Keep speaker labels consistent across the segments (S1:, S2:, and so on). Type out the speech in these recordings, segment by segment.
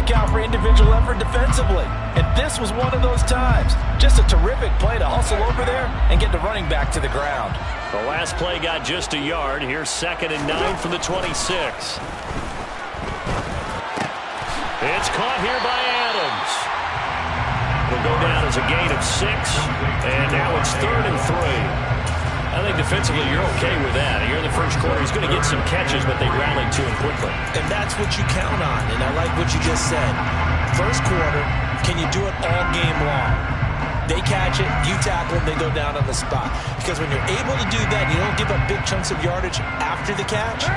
S1: account for individual effort defensively. And this was one of those times. Just a terrific play to hustle over there and get the running back to the ground.
S2: The last play got just a yard. Here's 2nd and 9 from the 26. It's caught here by Adams. Will go down as a gain of 6. And now it's 3rd and 3. I think defensively you're okay with that. Here in the first quarter, he's going to get some catches, but they rallied to him quickly.
S1: And that's what you count on, and I like what you just said. First quarter, can you do it all game long? They catch it, you tackle them, they go down on the spot. Because when you're able to do that, you don't give up big chunks of yardage after the catch.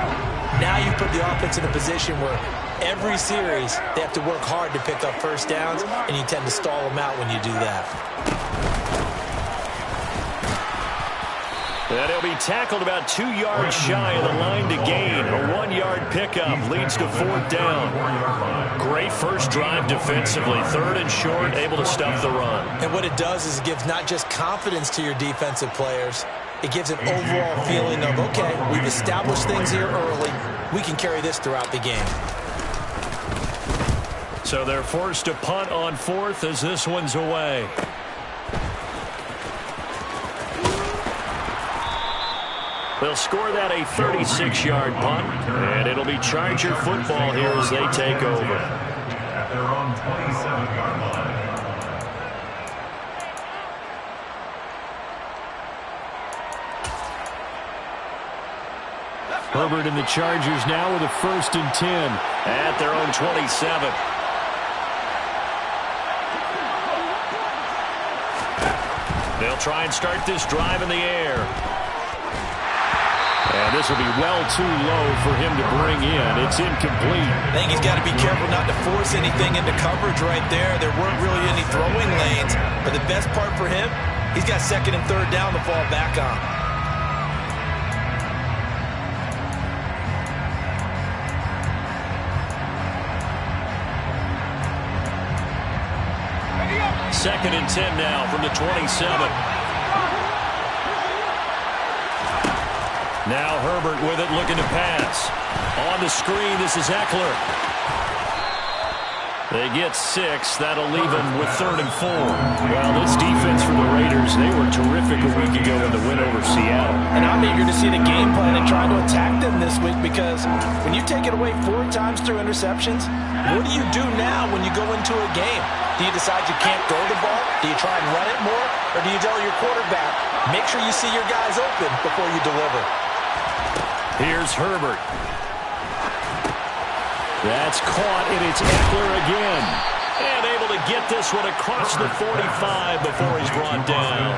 S1: Now you put the offense in a position where every series they have to work hard to pick up first downs, and you tend to stall them out when you do that.
S2: And he'll be tackled about 2 yards shy of the line to gain. A 1-yard pickup leads to 4th down. Great first drive defensively. 3rd and short, able to stop the run.
S1: And what it does is it gives not just confidence to your defensive players, it gives an overall feeling of, okay, we've established things here early. We can carry this throughout the game.
S2: So they're forced to punt on 4th as this one's away. They'll score that a 36-yard punt, and it'll be Charger football here as they take over.
S3: At their own 27-yard line.
S2: Herbert and the Chargers now with a 1st and 10 at their own 27. They'll try and start this drive in the air. And this will be well too low for him to bring in. It's incomplete.
S1: I think he's got to be careful not to force anything into coverage right there. There weren't really any throwing lanes. But the best part for him, he's got 2nd and 3rd down to fall back on.
S2: Second and 10 now from the 27. Now Herbert with it, looking to pass. On the screen, this is Eckler. They get 6. That'll leave them with 3rd and 4. Well, this defense for the Raiders, they were terrific a week ago in the win over Seattle.
S1: And I'm eager to see the game plan and try to attack them this week, because when you take it away 4 times through interceptions, what do you do now when you go into a game? Do you decide you can't throw the ball? Do you try and run it more? Or do you tell your quarterback, make sure you see your guys open before you deliver?
S2: Here's Herbert. That's caught, and it's Eckler again. And able to get this one across the 45 before he's brought down.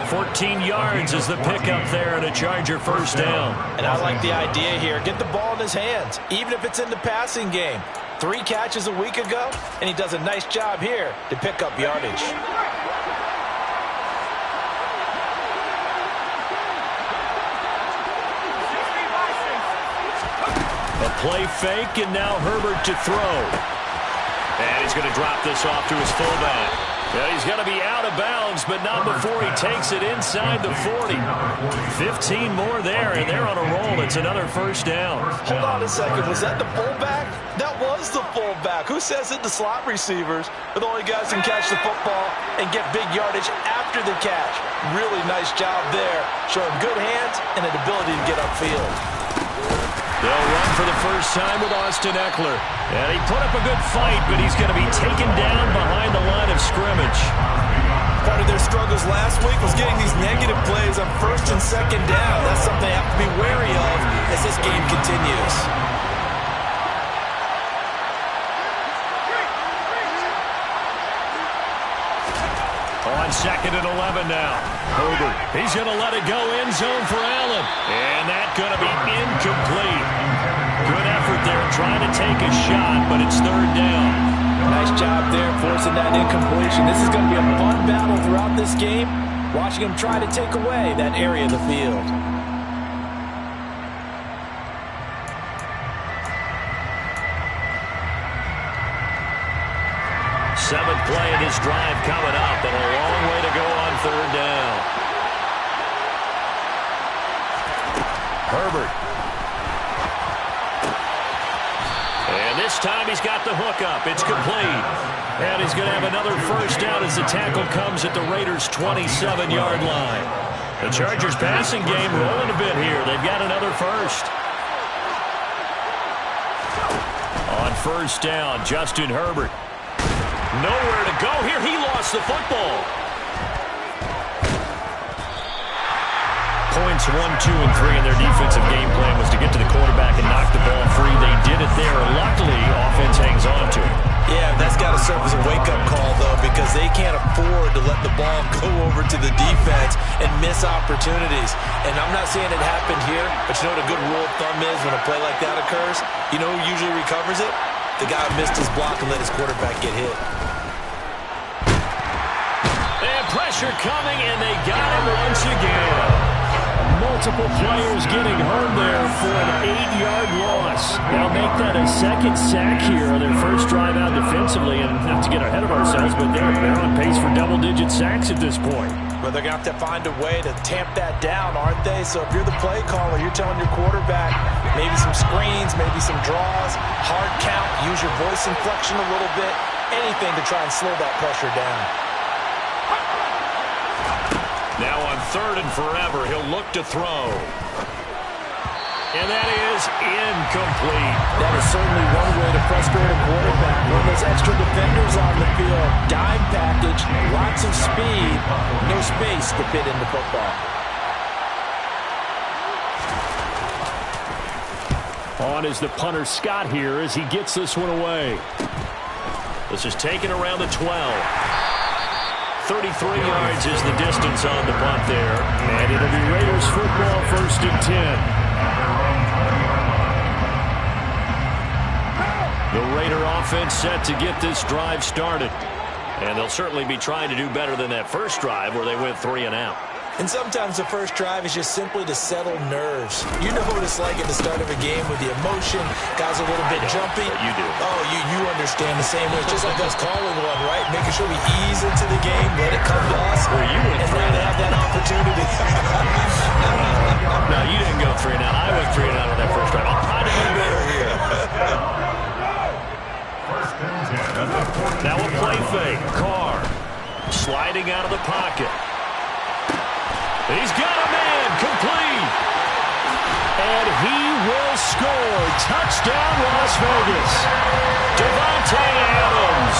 S2: 14 yards is the pickup there, and a Charger 1st down.
S1: And I like the idea here. Get the ball in his hands, even if it's in the passing game. 3 catches a week ago, and he does a nice job here to pick up yardage.
S2: A play fake, and now Herbert to throw. And he's going to drop this off to his fullback. Yeah, he's going to be out of bounds, but not before he takes it inside the 40. 15 more there, and they're on a roll. It's another 1st down.
S1: Hold on a second. Was that the fullback? That was the fullback. Who says it? The slot receivers are the only guys who can catch the football and get big yardage after the catch. Really nice job there. Showing good hands and an ability to get upfield.
S2: They'll run for the first time with Austin Eckler. And he put up a good fight, but he's going to be taken down behind the line of scrimmage.
S1: Part of their struggles last week was getting these negative plays on 1st and 2nd down. That's something they have to be wary of as this game continues.
S2: On 2nd and 11 now. Herbert, he's going to let it go end zone for Allen. And that's going to be incomplete. Good effort there trying to take a shot, but it's 3rd down.
S1: Nice job there forcing that incompletion. This is going to be a fun battle throughout this game, watching him try to take away that area of the field.
S2: Seventh play in this drive coming up, and a long way to go on 3rd down. Herbert. And this time he's got the hook up. It's complete. And he's going to have another first down as the tackle comes at the Raiders' 27-yard line. The Chargers passing game rolling a bit here. They've got another first. On first down, Justin Herbert. Nowhere to go here. He lost the football. Points 1, 2, and 3 in their defensive game plan was to get to the quarterback and knock the ball free. They did it there. Luckily, offense hangs on to it.
S1: Yeah, that's got to serve as a wake-up call, though, because they can't afford to let the ball go over to the defense and miss opportunities. And I'm not saying it happened here, but you know what a good rule of thumb is when a play like that occurs? You know who usually recovers it? The guy who missed his block and let his quarterback get hit.
S2: And pressure coming, and they got him once again. Multiple players getting hurt there for an 8-yard loss. They'll make that a second sack here on their first drive out defensively. And not to get ahead of ourselves, but they're on pace for double-digit sacks at this point.
S1: But they're going to have to find a way to tamp that down, aren't they? So if you're the play caller, you're telling your quarterback maybe some screens, maybe some draws, hard count, use your voice inflection a little bit, anything to try and slow that pressure down.
S2: Now on 3rd and forever, he'll look to throw. And that is incomplete.
S1: That is certainly one way to frustrate a quarterback. When there's extra defenders on the field, dime package, lots of speed, no space to fit in the football.
S2: On is the punter Scott here as he gets this one away. This is taken around the 12. 33 yards is the distance on the punt there. And it'll be Raiders football, 1st and 10. The Raider offense set to get this drive started. And they'll certainly be trying to do better than that first drive where they went 3 and out.
S1: And sometimes the first drive is just simply to settle nerves. You know what it's like at the start of a game with the emotion. Guys are a little bit jumpy.
S2: You do.
S1: Oh, you understand the same way. It's just like us calling one, right? Making sure we ease into the game, let it come to us.
S2: Well, you went
S1: and now they have that opportunity.
S2: No, you didn't go 3 and out. I went 3 and out on that first drive. I'll try to do better here. Now a play fake. Carr sliding out of the pocket. He's got a man, complete. And he will score. Touchdown, Las Vegas. Davante Adams.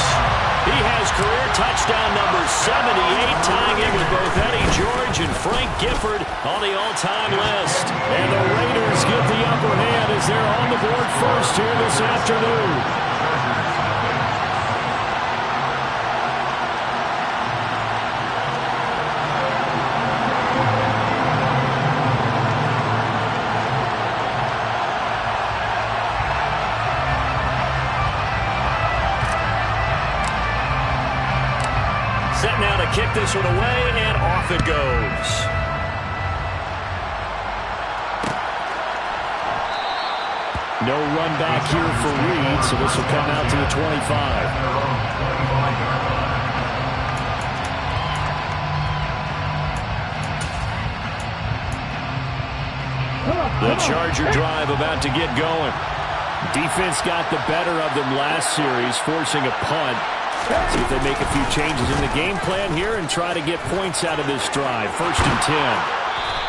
S2: He has career touchdown number 78, tying in with both Eddie George and Frank Gifford on the all-time list. And the Raiders get the upper hand as they're on the board first here this afternoon. Set now to kick this one away, and off it goes. No run back here for Reed, so this will come out to the 25. The Charger drive about to get going. Defense got the better of them last series, forcing a punt. See if they make a few changes in the game plan here and try to get points out of this drive. 1st and 10.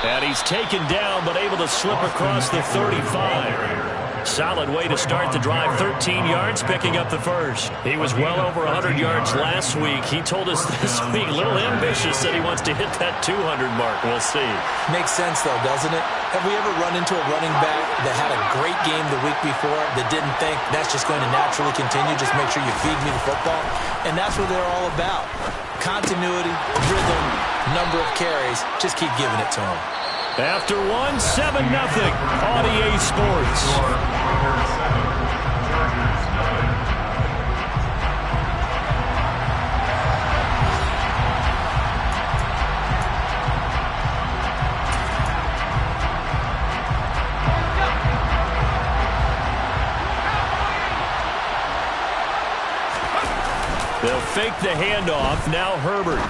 S2: And he's taken down but able to slip across the 35. Solid way to start the drive. 13 yards, picking up the first. He was well over 100 yards last week. He told us this week, a little ambitious, that he wants to hit that 200 mark. We'll see.
S1: Makes sense, though, doesn't it? Have we ever run into a running back that had a great game the week before that didn't think that's just going to naturally continue? Just make sure you feed me the football. And that's what they're all about. Continuity, rhythm, number of carries. Just keep giving it to them.
S2: After 1, 7-0 on EA Sports. They'll fake the handoff. Now Herbert.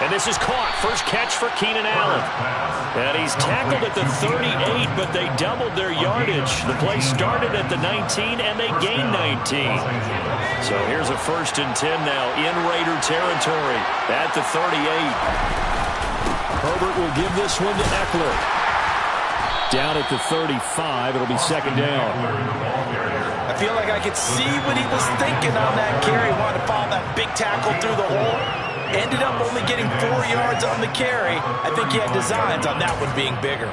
S2: And this is caught. First catch for Keenan Allen. And he's tackled at the 38, but they doubled their yardage. The play started at the 19, and they gained 19. So here's a 1st and 10 now in Raider territory at the 38. Herbert will give this one to Eckler. Down at the 35, it'll be 2nd down.
S1: I feel like I could see what he was thinking on that carry. Wanted to follow that big tackle through the hole. Ended up only getting 4 yards on the carry. I think he had designs on that one being bigger.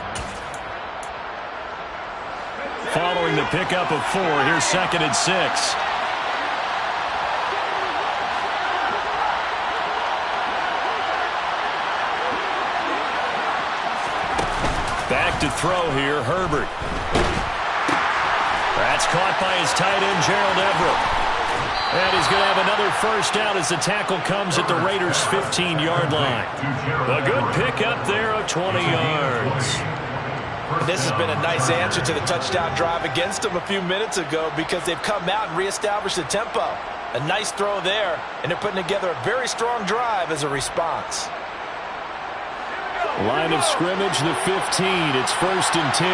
S2: Following the pickup of 4, here's 2nd and 6. Back to throw here, Herbert. That's caught by his tight end, Gerald Everett. And he's going to have another 1st down as the tackle comes at the Raiders' 15-yard line. A good pickup there of 20 yards.
S1: This has been a nice answer to the touchdown drive against them a few minutes ago because they've come out and reestablished the tempo. A nice throw there, and they're putting together a very strong drive as a response.
S2: Line of scrimmage, the 15. It's 1st and 10.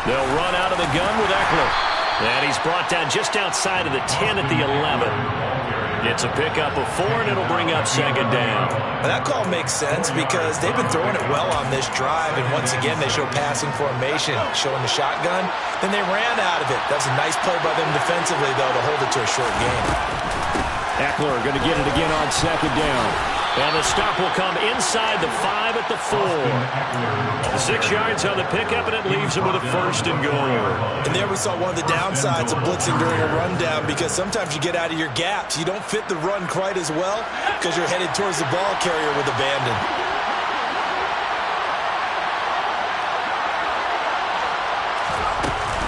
S2: They'll run out of the gun with Eckler. And he's brought down just outside of the 10 at the 11. It's a pickup of 4, and it'll bring up 2nd down.
S1: Well, that call makes sense because they've been throwing it well on this drive, and once again they show passing formation, showing the shotgun. Then they ran out of it. That's a nice play by them defensively, though, to hold it to a short game.
S2: Eckler going to get it again on 2nd down. And the stop will come inside the 5 at the 4. 6 yards on the pickup, and it leaves him with a 1st and goal.
S1: And there we saw one of the downsides of blitzing during a rundown because sometimes you get out of your gaps. You don't fit the run quite as well because you're headed towards the ball carrier with abandon.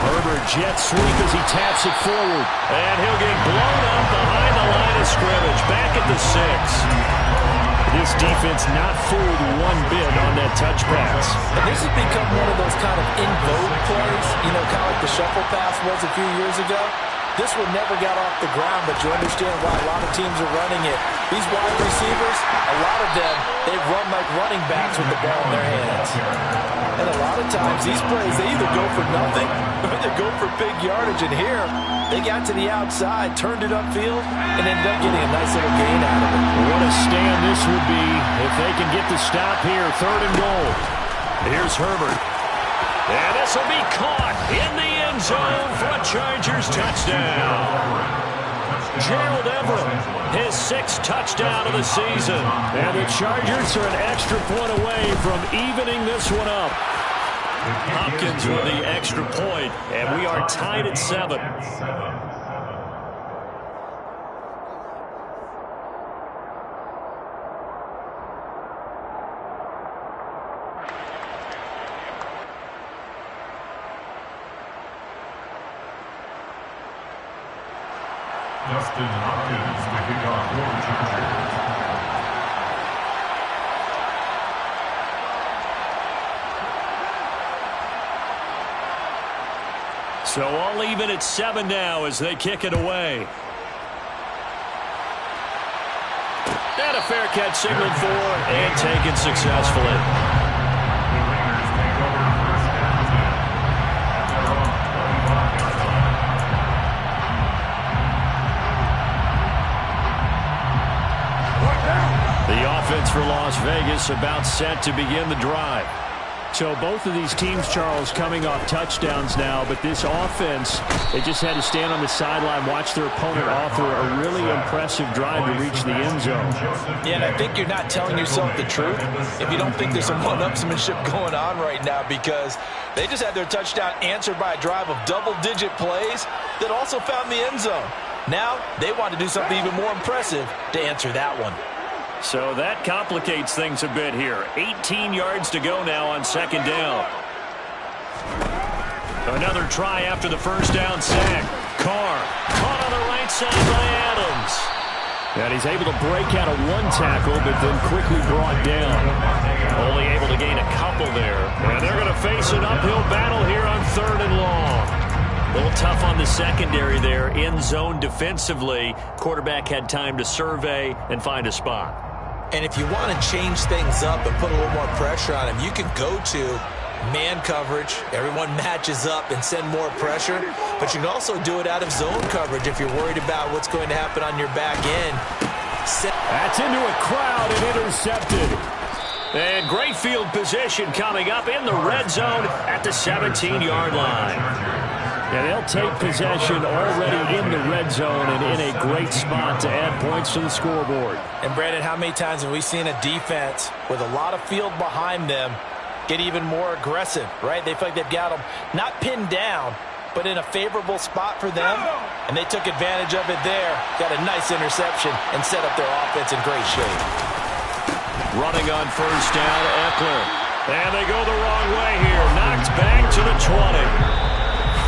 S2: Herbert jet sweep as he taps it forward. And he'll get blown up behind the line of scrimmage. Back at the 6. This defense not fooled one bit on that touch pass.
S1: And this has become one of those kind of in vogue plays, you know, kind of like the shuffle pass was a few years ago. This one never got off the ground, but you understand why a lot of teams are running it. These wide receivers, a lot of them, they run like running backs with the ball in their hands. And a lot of times, these plays, they either go for nothing or they go for big yardage. And here, they got to the outside, turned it upfield, and ended up getting a nice little gain out of it.
S2: What a stand this would be if they can get the stop here. 3rd and goal. Here's Herbert. And this will be caught in the end zone for a Chargers touchdown. Gerald Everett, his 6th touchdown of the season. And the Chargers are an extra point away from evening this one up. Hopkins with the extra point, and we are tied at 7.
S3: Justin Hopkins to kick off for the Chargers.
S2: So all even at 7 now as they kick it away. And a fair catch signaled for and taken successfully. For Las Vegas about set to begin the drive. So both of these teams, Charles, coming off touchdowns now, but this offense, they just had to stand on the sideline, watch their opponent offer a really impressive drive to reach the end zone.
S1: Yeah, and I think you're not telling yourself the truth if you don't think there's some one-upsmanship going on right now because they just had their touchdown answered by a drive of double-digit plays that also found the end zone. Now they want to do something even more impressive to answer that one.
S2: So that complicates things a bit here. 18 yards to go now on 2nd down. Another try after the 1st down sack. Carr caught on the right side by Adams. And he's able to break out of one tackle, but then quickly brought down. Only able to gain a couple there. And they're going to face an uphill battle here on 3rd and long. little tough on the secondary there. In zone defensively. Quarterback had time to survey and find a spot.
S1: And if you want to change things up and put a little more pressure on him, you can go to man coverage. Everyone matches up and send more pressure. But you can also do it out of zone coverage if you're worried about what's going to happen on your back end.
S4: That's into a crowd and intercepted.
S2: And great field position coming up in the red zone at the 17-yard line.
S4: Yeah, they'll take possession already in the red zone and in a great spot to add points to the scoreboard.
S1: And, Brandon, how many times have we seen a defense with a lot of field behind them get even more aggressive, right? They feel like they've got them not pinned down, but in a favorable spot for them, and they took advantage of it there. Got a nice interception and set up their offense in great shape.
S2: Running on first down, Eckler. And they go the wrong way here. Knocked back to the 20.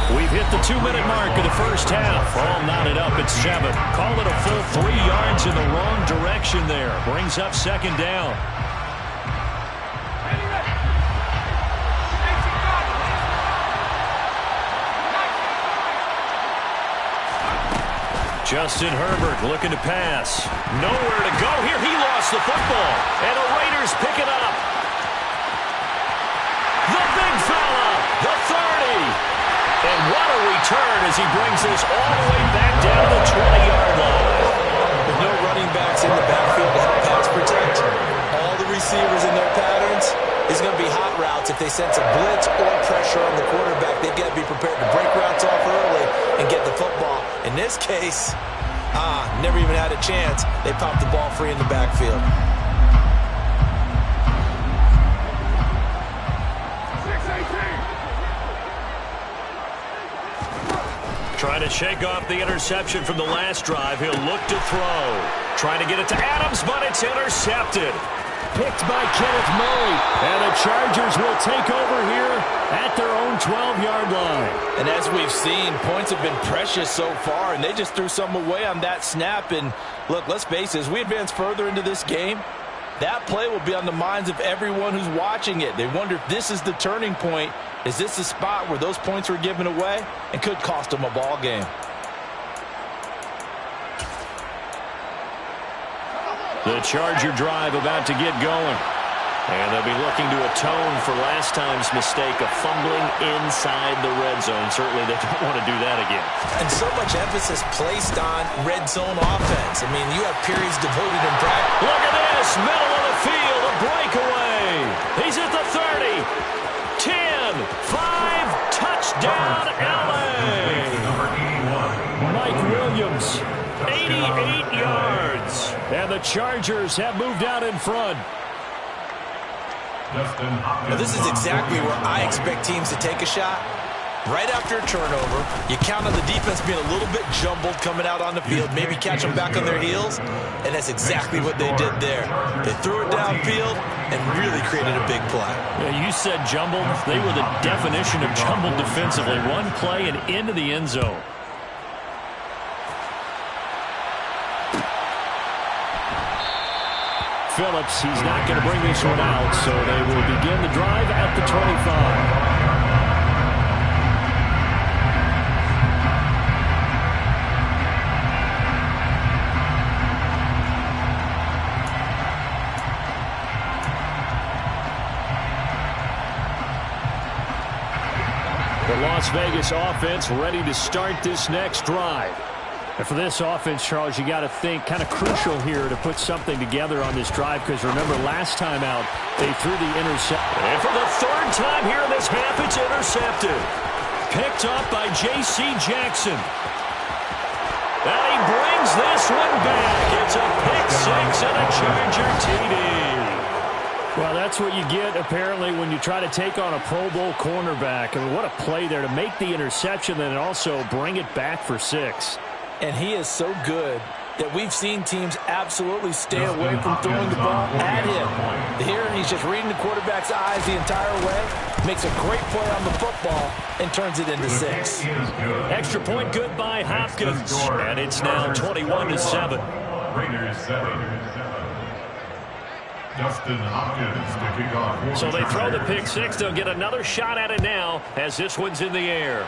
S2: We've hit the 2-minute mark of the first half. All knotted up at 7. Call it a full 3 yards in the wrong direction there. Brings up second down. Justin Herbert looking to pass. Nowhere to go here. He lost the football. And the Raiders pick it up. The big fella. The 30. And what a return as he brings this all the way back down to the 20-yard line.
S1: With no running backs in the backfield to help pass protect, all the receivers in their patterns, is going to be hot routes. If they sense a blitz or pressure on the quarterback, they've got to be prepared to break routes off early and get the football. In this case, never even had a chance. They popped the ball free in the backfield.
S2: Trying to shake off the interception from the last drive. He'll look to throw. Trying to get it to Adams, but it's intercepted.
S4: Picked by Kenneth Murray. And the Chargers will take over here at their own 12-yard line.
S1: And as we've seen, points have been precious so far, and they just threw some away on that snap. And look, let's face it, as we advance further into this game, that play will be on the minds of everyone who's watching it. They wonder if this is the turning point. Is this the spot where those points were given away and could cost them a ball game?
S2: The Charger drive about to get going. And they'll be looking to atone for last time's mistake of fumbling inside the red zone. Certainly they don't want to do that again.
S1: And so much emphasis placed on red zone offense. I mean, you have periods devoted in practice.
S2: Look at this. Middle of the field. A breakaway. He's at the 30. 10. 5. Touchdown, LA.
S4: Mike Williams.
S2: 88 yards.
S4: And the Chargers have moved out in front.
S1: Now, this is exactly where I expect teams to take a shot. Right after a turnover, you count on the defense being a little bit jumbled coming out on the field, maybe catch them back on their heels, and that's exactly what they did there. They threw it downfield and really created a big play.
S2: Yeah, you said jumbled. They were the definition of jumbled defensively. One play and into the end zone.
S4: Phillips, he's not going to bring this one out, so they will begin the drive at the 25. The Las Vegas offense ready to start this next drive. And for this offense, Charles, you got to think kind of crucial here to put something together on this drive, because remember last time out they threw the interception.
S2: And for the third time here in this half, it's intercepted. Picked up by J.C. Jackson. And he brings this one back. It's a pick six and a Charger TD.
S4: Well, that's what you get, apparently, when you try to take on a Pro Bowl cornerback. I mean, what a play there to make the interception and also bring it back for 6.
S1: And he is so good that we've seen teams absolutely stay away from throwing the ball at him. Here, he's just reading the quarterback's eyes the entire way, makes a great play on the football, and turns it into 6.
S2: Extra point good by Hopkins. And it's now 21-7.
S3: Raiders 7. Justin Hopkins to kick off.
S2: So they throw the pick six. They'll get another shot at it now as this one's in the air.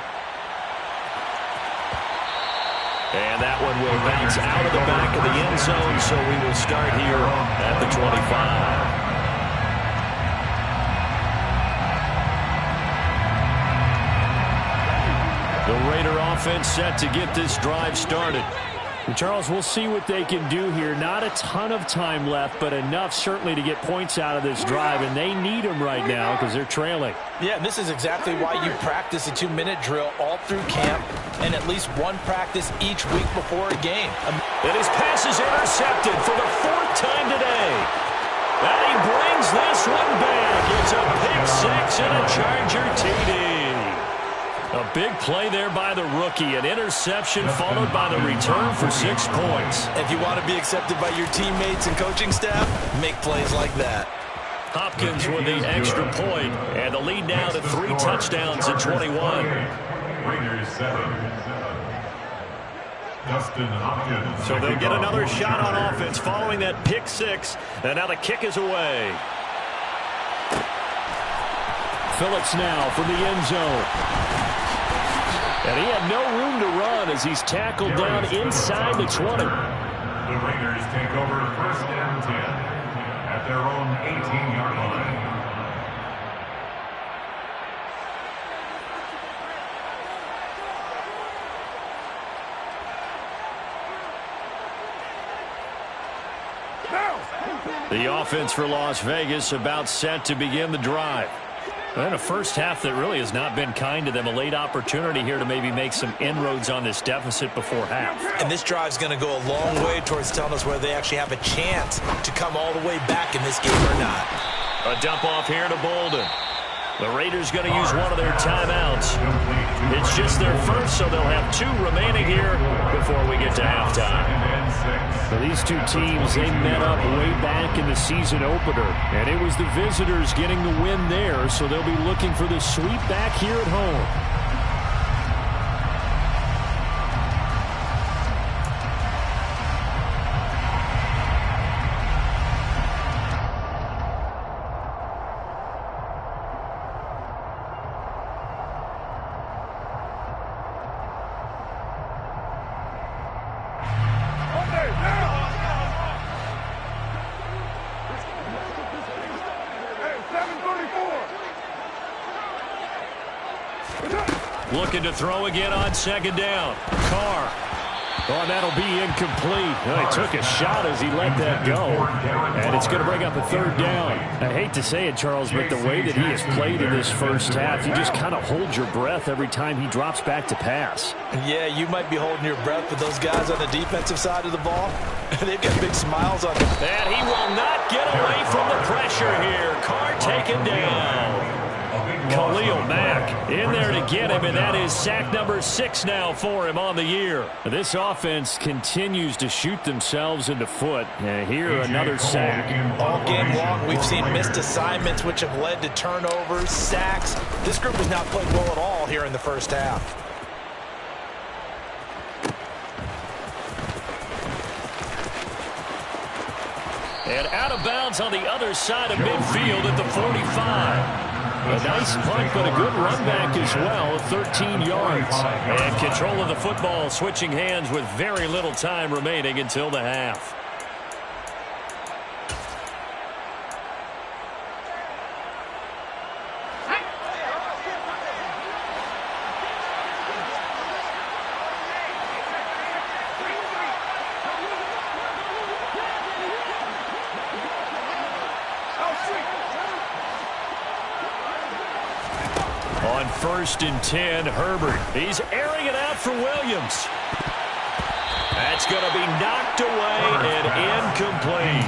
S2: And that one will bounce out of the back of the end zone, so we will start here at the 25. The Raider offense set to get this drive started.
S4: And Charles, we'll see what they can do here. Not a ton of time left, but enough certainly to get points out of this drive, and they need them right now because they're trailing.
S1: Yeah, and this is exactly why you practice a 2-minute drill all through camp and at least one practice each week before a game.
S2: And his pass is intercepted for the 4th time today. And he brings this one back. It's a pick 6 and a Charger TD. A big play there by the rookie. An interception followed by the return for 6 points.
S1: If you want to be accepted by your teammates and coaching staff, make plays like that.
S2: Hopkins with the extra point, and the lead now to 3 touchdowns at 21.
S3: Raiders 7. Dustin Hopkins.
S2: So they'll get another shot on offense following that pick 6, and now the kick is away.
S4: Phillips now from the end zone. And he had no room to run as he's tackled down inside the 20.
S3: The Raiders take over 1st and 10 at their own 18-yard line.
S2: The offense for Las Vegas about set to begin the drive.
S4: And a first half that really has not been kind to them. A late opportunity here to maybe make some inroads on this deficit before half.
S1: And this drive's going to go a long way towards telling us whether they actually have a chance to come all the way back in this game or not.
S2: A dump off here to Bolden. The Raiders going to use one of their timeouts. It's just their first, so they'll have 2 remaining here before we get to halftime.
S4: So these two teams, they met up way back in the season opener, and it was the visitors getting the win there, so they'll be looking for the sweep back here at home.
S2: Looking to throw again on 2nd down. Carr.
S4: Oh, and that'll be incomplete. Well, he took a shot as he let that go. And it's going to bring up a 3rd down. I hate to say it, Charles, but the way that he has played in this first half, you just kind of hold your breath every time he drops back to pass.
S1: Yeah, you might be holding your breath, but those guys on the defensive side of the ball, they've got big smiles on them.
S2: And he will not get away from the pressure here. Carr taken down. Khalil Mack in there to get him, and that is sack number 6 now for him on the year.
S4: This offense continues to shoot themselves in the foot. Here, another sack.
S1: All game long, we've seen missed assignments, which have led to turnovers, sacks. This group has not played well at all here in the first half.
S2: And out of bounds on the other side of midfield at the 45.
S4: A nice punt, but a good run back as well, 13 yards.
S2: And control of the football, switching hands with very little time remaining until the half. On 1st and 10, Herbert. He's airing it out for Williams. That's going to be knocked away and incomplete.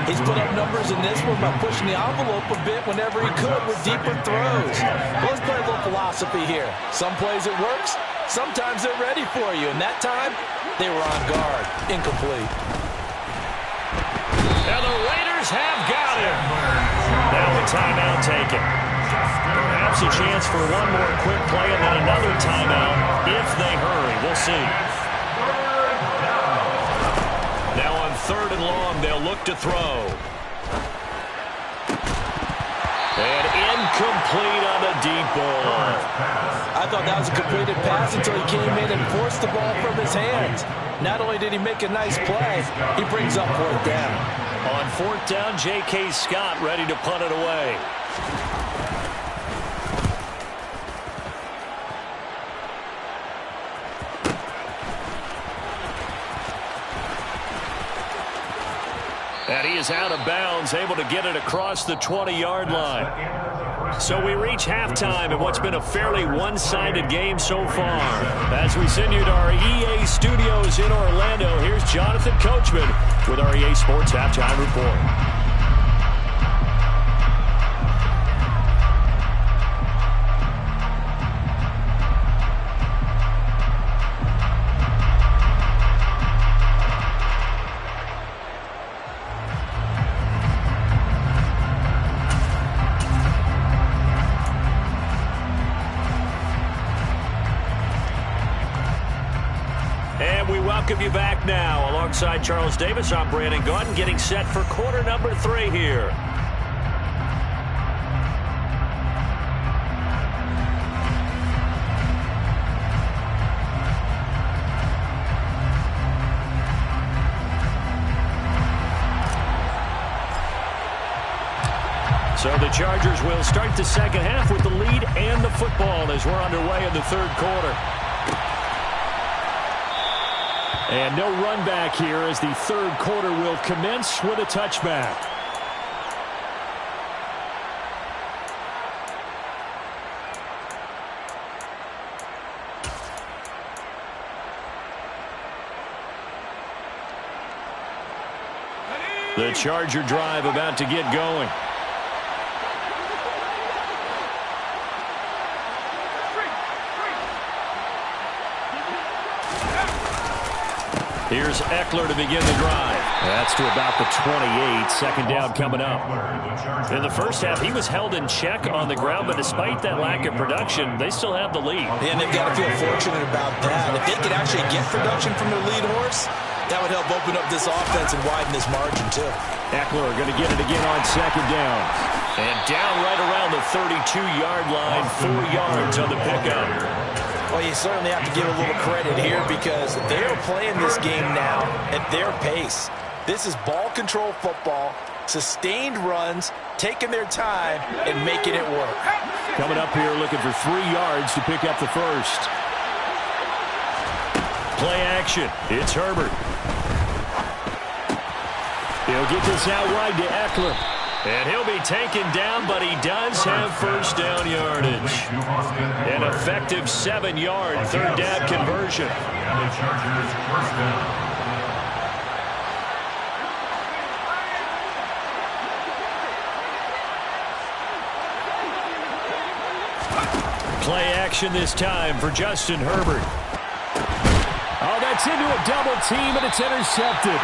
S1: He's put up numbers in this one by pushing the envelope a bit whenever he could with deeper throws. Well, let's play a little philosophy here. Some plays it works, sometimes they're ready for you, and that time they were on guard. Incomplete.
S2: And the Raiders have got him. Now a timeout taken. Perhaps a chance for one more quick play and then another timeout if they hurry. We'll see. Now on 3rd and long, they'll look to throw. And incomplete on the deep ball.
S1: I I thought that was a completed pass until he came in and forced the ball from his hands. Not only did he make a nice play, he brings up fourth down.
S2: On fourth down, J.K. Scott ready to punt it away. And he is out of bounds, able to get it across the 20-yard line. So we reach halftime in what's been a fairly one-sided game so far. As we send you to our EA studios in Orlando, here's Jonathan Coachman with our EA Sports Halftime Report. Welcome you back now. Alongside Charles Davis, I'm Brandon Gaudin, getting set for quarter number 3 here. So the Chargers will start the second half with the lead and the football as we're underway in the third quarter. And no run back here as the third quarter will commence with a touchback. The Charger drive about to get going. Here's Eckler to begin the drive. That's to about the 28. Second down coming up. In the first half, he was held in check on the ground, but despite that lack of production, they still have the lead.
S1: And they've got to feel fortunate about that. If they could actually get production from their lead horse, that would help open up this offense and widen this margin, too.
S4: Eckler going to get it again on second down.
S2: And down right around the 32-yard line, 4 yards on the pickup.
S1: Well, you certainly have to give a little credit here because they're playing this game now at their pace. This is ball control football, sustained runs, taking their time and making it work.
S4: Coming up here looking for 3 yards to pick up the first.
S2: Play action. It's Herbert.
S4: He'll get this out wide to Eckler.
S2: And he'll be taken down, but he does have first down yardage. An effective 7-yard third down conversion.
S3: And the Chargers first down.
S2: Play action this time for Justin Herbert.
S4: Oh, that's into a double team, and it's intercepted.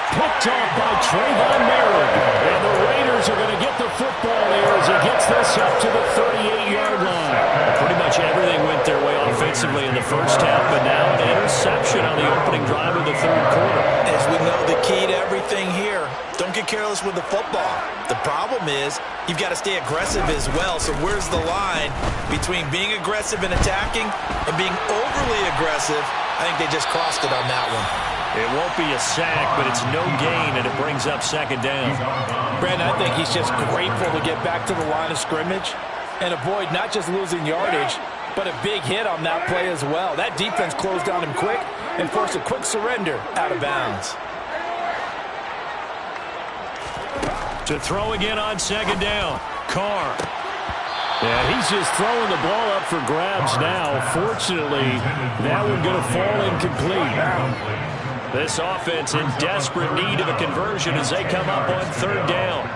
S4: Picked off by Trayvon Merrick. And the Raiders are going to get the football here as he gets this up to the 38-yard line.
S2: Pretty much everything went their way offensively in the first half, but now an interception on the opening drive of the third quarter.
S1: As we know, the key to everything here, don't get careless with the football. The problem is you've got to stay aggressive as well. So where's the line between being aggressive and attacking and being overly aggressive? I think they just crossed it on that one.
S2: It won't be a sack, but it's no gain, and it brings up second down.
S1: Brandon, I think he's just grateful to get back to the line of scrimmage and avoid not just losing yardage, but a big hit on that play as well. That defense closed on him quick and forced a quick surrender out of bounds.
S2: To throw again on second down, Carr.
S4: And he's just throwing the ball up for grabs now. Fortunately, that one going to fall incomplete.
S2: This offense in desperate need of a conversion as they come up on third down.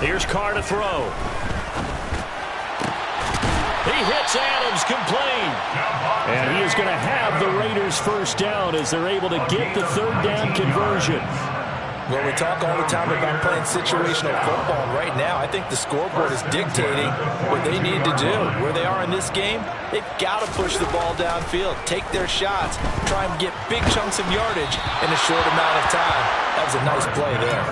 S2: Here's Carr to throw. He hits Adams, complete.
S4: And he is going to have the Raiders first down as they're able to get the third down conversion.
S1: Well, we talk all the time about playing situational football. Right now, I think the scoreboard is dictating what they need to do. Where they are in this game, they've got to push the ball downfield, take their shots, try and get big chunks of yardage in a short amount of time. That was a nice play there.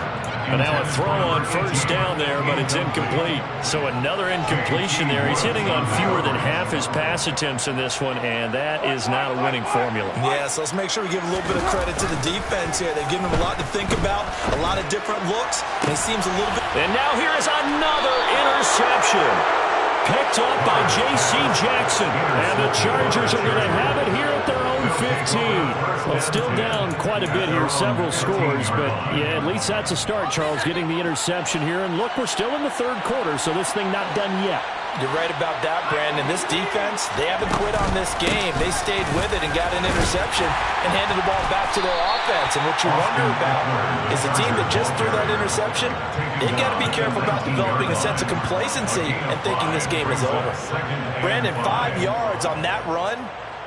S2: And now a throw on first down there, but it's incomplete. So another incompletion there. He's hitting on fewer than half his pass attempts in this one, and that is not a winning formula.
S1: Yeah, so let's make sure we give a little bit of credit to the defense here. They've given him a lot to think about, a lot of different looks, and it seems a little bit...
S2: And now here is another interception. Picked up by J.C. Jackson. And the Chargers are going to have it here at their own 15. Well, still down quite a bit here, several scores. But, yeah, at least that's a start, Charles, getting the interception here. And, look, we're still in the third quarter, so this thing not done yet.
S1: You're right about that, Brandon. This defense, they haven't quit on this game. They stayed with it and got an interception and handed the ball back to their offense. And what you wonder about is a team that just threw that interception, they got to be careful about developing a sense of complacency and thinking this game is over. Brandon, 5 yards on that run.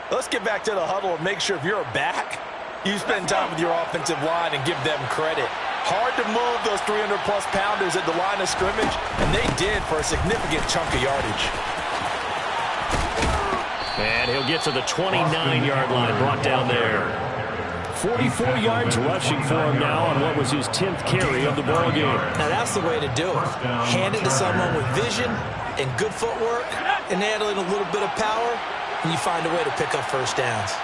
S1: Let's get back to the huddle and make sure if you're a back, you spend time with your offensive line and give them credit. Hard to move those 300-plus pounders at the line of scrimmage, and they did for a significant chunk of yardage.
S2: And he'll get to the 29-yard line, brought down there. 44 yards rushing for him now on what was his 10th carry of the ball game.
S1: Now that's the way to do it. Hand it to someone with vision and good footwork and handling a little bit of power, and you find a way to pick up first downs.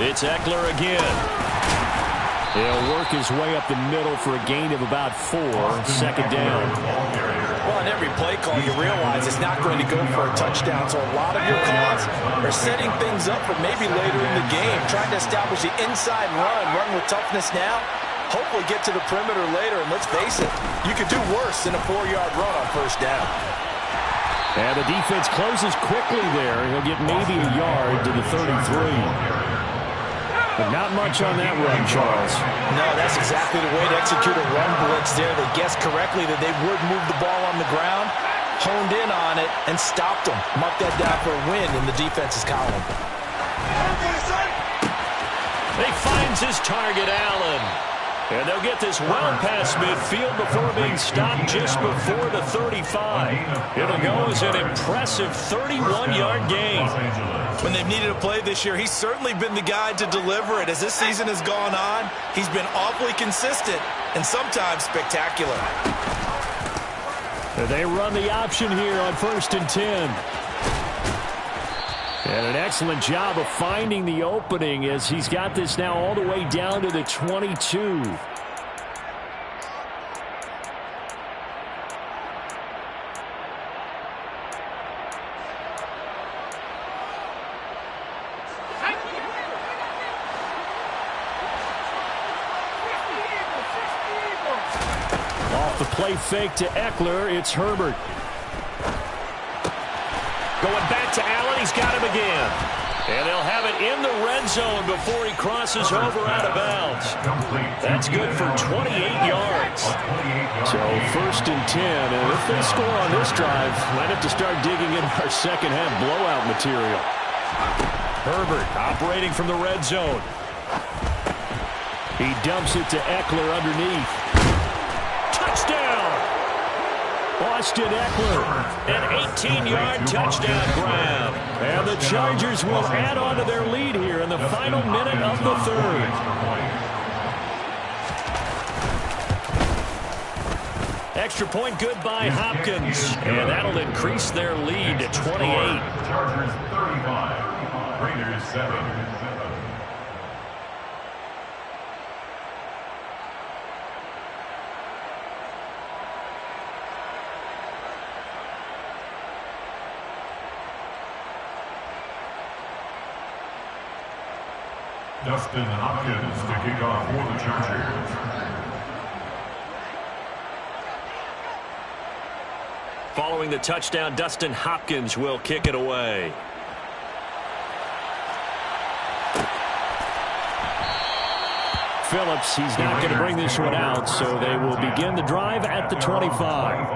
S2: It's Eckler again.
S4: He'll work his way up the middle for a gain of about 4, second down.
S1: Well, on every play call, you realize it's not going to go for a touchdown, so a lot of your calls are setting things up for maybe later in the game, trying to establish the inside run with toughness now, hopefully get to the perimeter later, and let's face it, you could do worse than a 4-yard run on first down.
S4: And the defense closes quickly there. He'll get maybe a yard to the 33. But not much on that run, Charles.
S1: No, that's exactly the way to execute a run blitz there. They guessed correctly that they would move the ball on the ground, honed in on it, and stopped them. Mark that down for a win in the defense's column.
S2: He finds his target, Allen. And they'll get this well past midfield before being stopped just before the 35. It'll go as an impressive 31-yard gain.
S1: When they've needed a play this year, he's certainly been the guy to deliver it. As this season has gone on, he's been awfully consistent and sometimes spectacular.
S4: They run the option here on 1st and 10. And an excellent job of finding the opening as he's got this now all the way down to the 22. Off the play fake to Eckler, it's Herbert.
S2: Going back to Allen, he's got him again. And they'll have it in the red zone before he crosses over out of bounds. That's good for 28 yards.
S4: So 1st and 10, and if they score on this drive, might have to start digging in our second half blowout material.
S2: Herbert operating from the red zone.
S4: He dumps it to Eckler underneath.
S2: Touchdown!
S4: Austin Eckler.
S2: An 18-yard touchdown grab.
S4: And the Chargers will add on to their lead here in the final minute of the third.
S2: Extra point good by Hopkins. And that'll increase their lead to 28.
S3: Chargers 35, Raiders 7. Dustin Hopkins to kick off for the Chargers.
S2: Following the touchdown, Dustin Hopkins will kick it away.
S4: Phillips, he's not going to bring this one out, so they will begin the drive at the 25.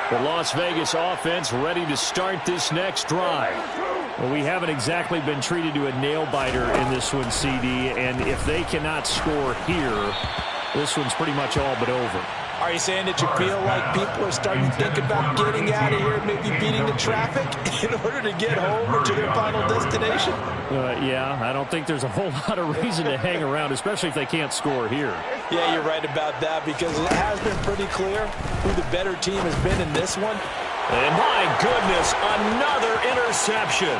S4: The Las Vegas offense ready to start this next drive. Well, we haven't exactly been treated to a nail-biter in this one, CD, and if they cannot score here, This one's pretty much all but over.
S1: Are you saying that you feel like people are starting to think about getting out of here, maybe beating the traffic in order to get home or to their final destination?
S4: Yeah, I don't think there's a whole lot of reason to hang around, especially if they can't score here.
S1: Yeah, you're right about that, because it has been pretty clear who the better team has been in this one.
S2: And my goodness, another interception.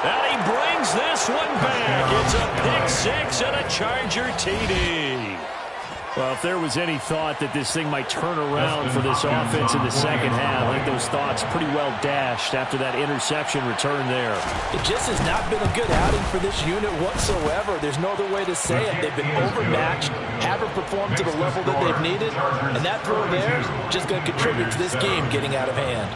S2: And he brings this one back. It's a pick-6 and a Charger TD.
S4: Well, if there was any thought that this thing might turn around for this offense in the second half, I think those thoughts pretty well dashed after that interception return there.
S1: It just has not been a good outing for this unit whatsoever. There's no other way to say it. They've been overmatched, haven't performed to the level that they've needed, and that throw there is just going to contribute to this game getting out of hand.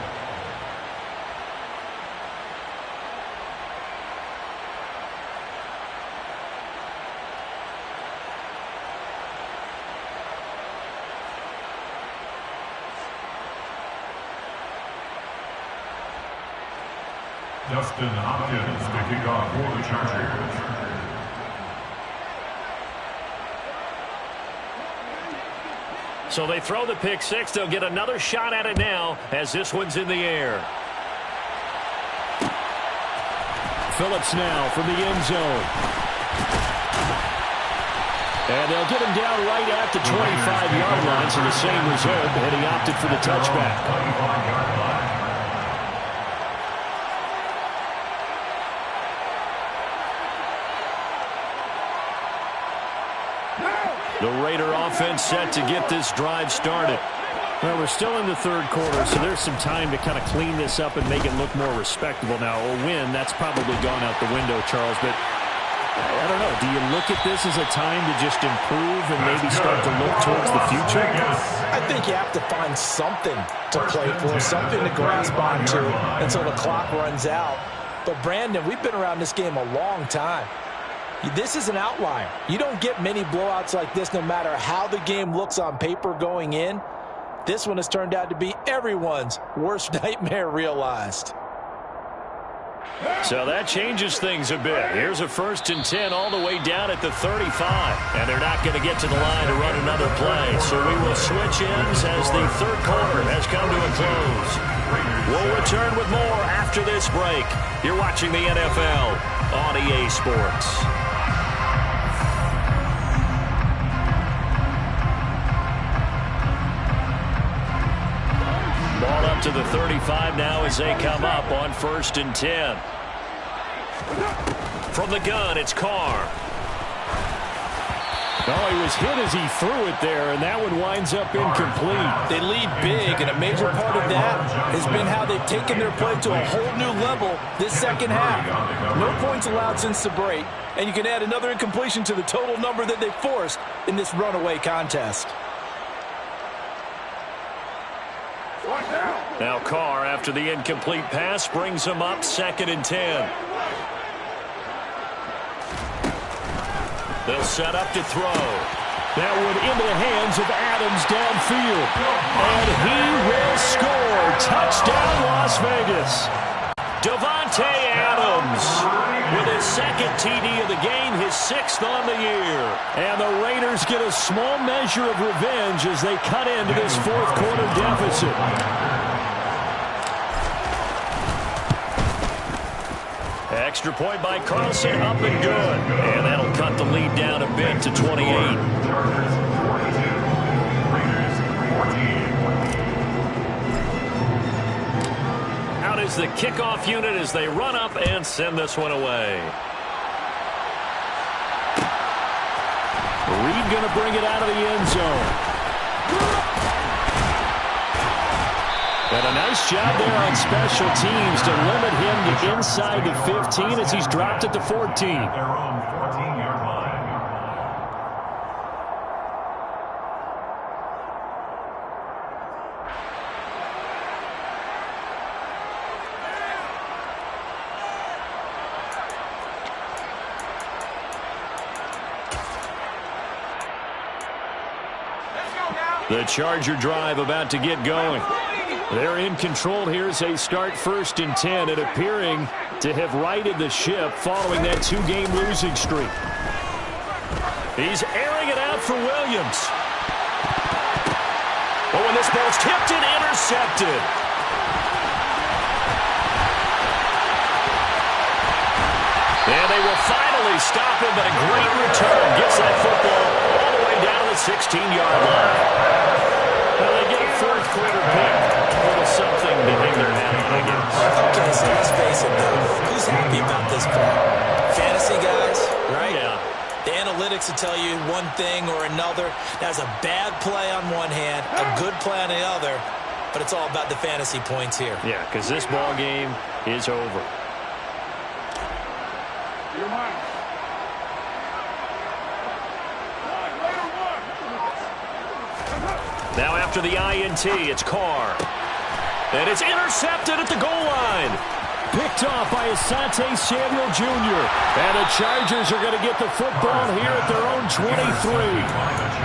S3: Dustin Hopkins to kick off for the Chargers.
S2: So they throw the pick-6. They'll get another shot at it now as this one's in the air.
S4: Phillips now from the end zone. And they'll get him down right at the 25-yard line, so the same result, and he opted for the touchback.
S2: The Raider offense set to get this drive started.
S4: Well, we're still in the third quarter, so there's some time to kind of clean this up and make it look more respectable. Now, a win, that's probably gone out the window, Charles, but I don't know. Do you look at this as a time to just improve and maybe start to look towards the future?
S1: I think you have to find something to play for, something to grasp onto until the clock runs out. But, Brandon, we've been around this game a long time. This is an outlier. You don't get many blowouts like this no matter how the game looks on paper going in. This one has turned out to be everyone's worst nightmare realized.
S2: So that changes things a bit. Here's a 1st and 10 all the way down at the 35. And they're not going to get to the line to run another play. So we will switch ends as the third quarter has come to a close. We'll return with more after this break. You're watching the NFL on EA Sports. Ball up to the 35 now as they come up on 1st and 10. From the gun, it's Carr.
S4: Oh, he was hit as he threw it there, and that one winds up incomplete.
S1: They lead big, and a major part of that has been how they've taken their play to a whole new level this second half. No points allowed since the break, and you can add another incompletion to the total number that they forced in this runaway contest.
S2: Now Carr, after the incomplete pass, brings him up 2nd and 10. They'll set up to throw.
S4: That one into the hands of Adams downfield. And he will score. Touchdown, Las Vegas.
S2: Davante Adams with his 2nd TD of the game, his 6th on the year.
S4: And the Raiders get a small measure of revenge as they cut into this 4th quarter deficit.
S2: Extra point by Carlson, up and good. And that'll cut the lead down a bit to 28. Out is the kickoff unit as they run up and send this one away.
S4: Reed going to bring it out of the end zone. And a nice job there on special teams to limit him to inside the 15 as he's dropped at the 14.
S3: Their own 14-yard line.
S2: The Charger drive about to get going.
S4: They're in control here as they start 1st and 10 and appearing to have righted the ship following that 2-game losing streak.
S2: He's airing it out up for Williams. Oh, and this ball's tipped and intercepted. And they will finally stop him, but a great return gets that football all the way down to the 16-yard line. Well, they get a fourth quarter pick. A little something to hang their hat on, I guess.
S1: Okay, so let's face it, though. Who's happy about this play? Fantasy guys, right?
S2: Yeah.
S1: The analytics will tell you one thing or another. That's a bad play on one hand, a good play on the other, but it's all about the fantasy points here.
S2: Yeah, because this ball game is over. Now after the INT, it's Carr. And it's intercepted at the goal line.
S4: Picked off by Asante Samuel Jr. And the Chargers are going to get the football here at their own 23.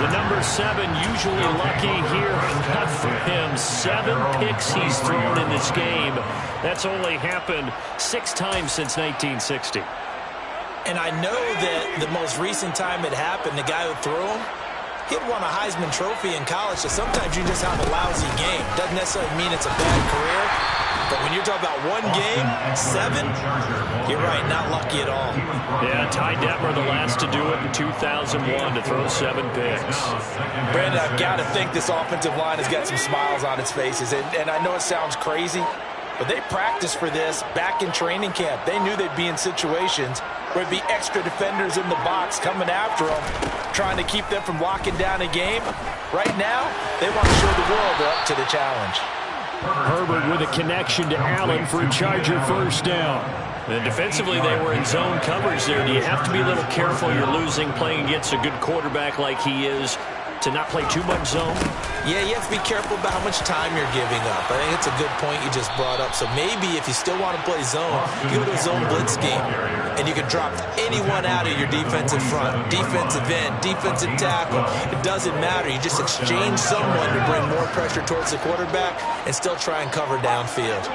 S2: The number 7 usually lucky here. Not for him. 7 picks he's thrown in this game. That's only happened 6 times since 1960.
S1: And I know that the most recent time it happened, the guy who threw him, he'd won a Heisman Trophy in college, so sometimes you just have a lousy game. Doesn't necessarily mean it's a bad career, but when you're talking about one game, 7, you're right, not lucky at all.
S2: Yeah, Ty Detmer, the last to do it in 2001 to throw 7 picks.
S1: Brandon, I've got to think this offensive line has got some smiles on its faces, and I know it sounds crazy, but they practiced for this back in training camp. They knew they'd be in situations where it'd be extra defenders in the box coming after them, trying to keep them from locking down a game. Right now, they want to show the world they're up to the challenge.
S4: Herbert with a connection to Allen for a Charger first down.
S2: And defensively, they were in zone coverage there. Do you have to be a little careful? You're losing, playing against a good quarterback like he is, to not play too much zone?
S1: Yeah, you have to be careful about how much time you're giving up. I think it's a good point you just brought up. So maybe if you still want to play zone, you go to a zone blitz scheme, and you can drop anyone out of your defensive front, defensive end, defensive tackle. It doesn't matter. You just exchange someone to bring more pressure towards the quarterback and still try and cover downfield.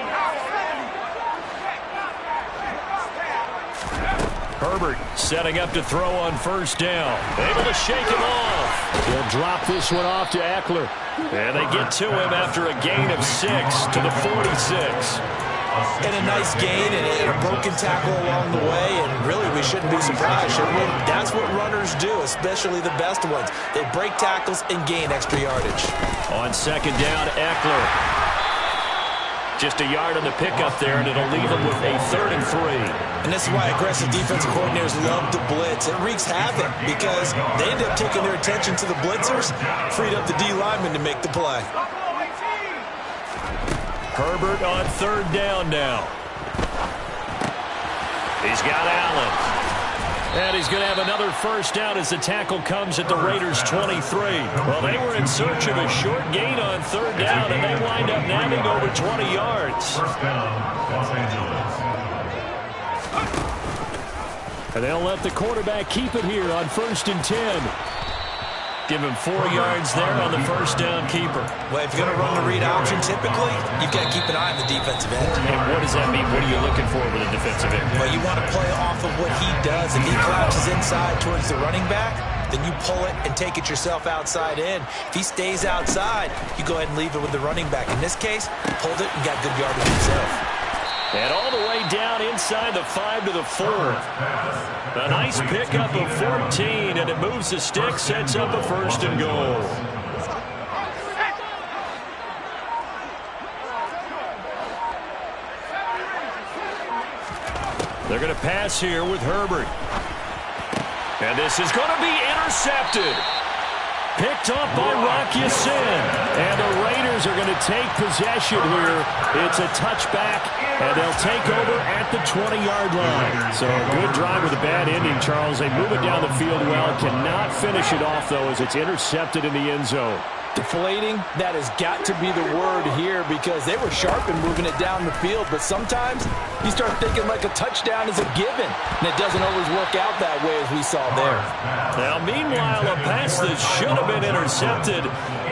S2: Herbert setting up to throw on first down. Able to shake him off.
S4: He'll drop this one off to Eckler.
S2: And they get to him after a gain of 6 to the 46.
S1: And a nice gain and a broken tackle along the way, and really we shouldn't be surprised, should we? That's what runners do, especially the best ones. They break tackles and gain extra yardage.
S2: On second down, Eckler. Just a yard on the pickup there, and it'll leave him with a 3rd and 3.
S1: And this is why aggressive defensive coordinators love to blitz. It wreaks havoc because they end up taking their attention to the blitzers, freed up the D lineman to make the play.
S2: Herbert on 3rd down now. He's got Allen. And he's going to have another first down as the tackle comes at the Raiders' 23. Well, they were in search of a short gain on 3rd down, and they wind up nabbing over 20 yards.
S3: First down, Los Angeles.
S4: And they'll let the quarterback keep it here on 1st and 10.
S2: Give him 4 yards there on the first down keeper.
S1: Well, if you're going to run the read option, typically, you've got to keep an eye on the defensive end.
S2: And what does that mean? What are you looking for with a defensive end?
S1: Well, you want to play off of what he does. If he crouches inside towards the running back, then you pull it and take it yourself outside in. If he stays outside, you go ahead and leave it with the running back. In this case, pulled it and got good yardage himself.
S2: And all the way down inside the 5 to the 4. A nice pickup of 14, and it moves the stick, sets up a 1st and goal. They're going to pass here with Herbert. And this is going to be intercepted. Picked up by Rock Ya-Sin. And the Raiders are going to take possession here. It's a touchback, and they'll take over at the 20-yard line.
S4: So a good drive with a bad ending, Charles. They move it down the field well. Cannot finish it off, though, as it's intercepted in the end zone.
S5: Deflating, that has got to be the word here because they were sharp in moving it down the field, but sometimes you start thinking like a touchdown is a given, and it doesn't always work out that way as we saw there.
S2: Now, meanwhile, a pass that should have been intercepted,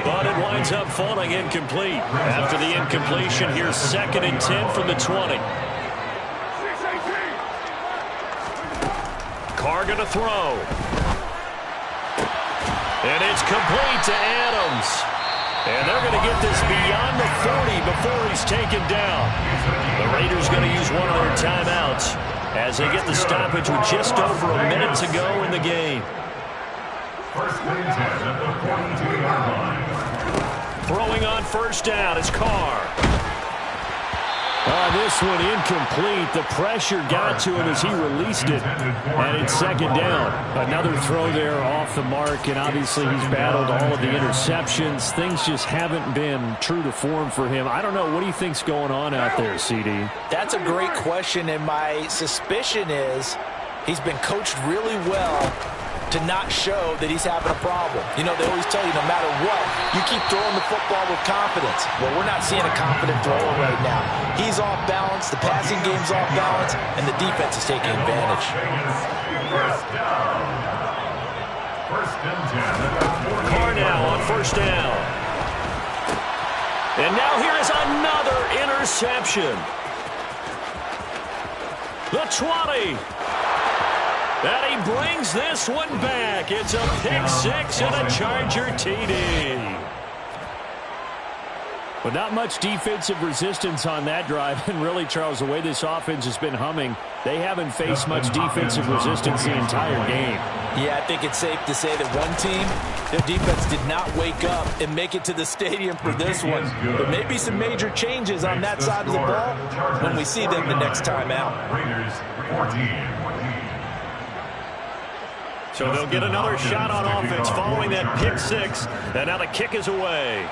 S2: but it winds up falling incomplete. After the incompletion, here's 2nd and 10 from the 20. Carr going to throw. And it's complete to Adams. And they're going to get this beyond the 40 before he's taken down. The Raiders going to use one of their timeouts as they get the stoppage with just over a minute to go in the game.
S3: First and 10 at the 42-yard line.
S2: Throwing on first down is Carr.
S4: This one incomplete. The pressure got to him as he released it. And it's second down. Another throw there off the mark, and obviously he's battled all of the interceptions. Things just haven't been true to form for him. I don't know. What do you think's going on out there, CD?
S5: That's a great question, and my suspicion is he's been coached really well to not show that he's having a problem. You know, they always tell you no matter what, you keep throwing the football with confidence. Well, we're not seeing a confident thrower right now. He's off balance, the passing game's off balance, and the defense is taking advantage.
S3: First down. First and 10 at the 48.
S2: Carr now on first down. And now here is another interception. The 20. And he brings this one back. It's a pick six and a Charger TD.
S4: But not much defensive resistance on that drive. And really, Charles, the way this offense has been humming, they haven't faced much defensive resistance the entire game.
S5: Yeah, I think it's safe to say that one team, their defense did not wake up and make it to the stadium for this one. But maybe some major changes on that side of the ball when we see them the next time out.
S3: Raiders 14.
S2: So they'll get another shot on offense following that pick six. And now the kick is away.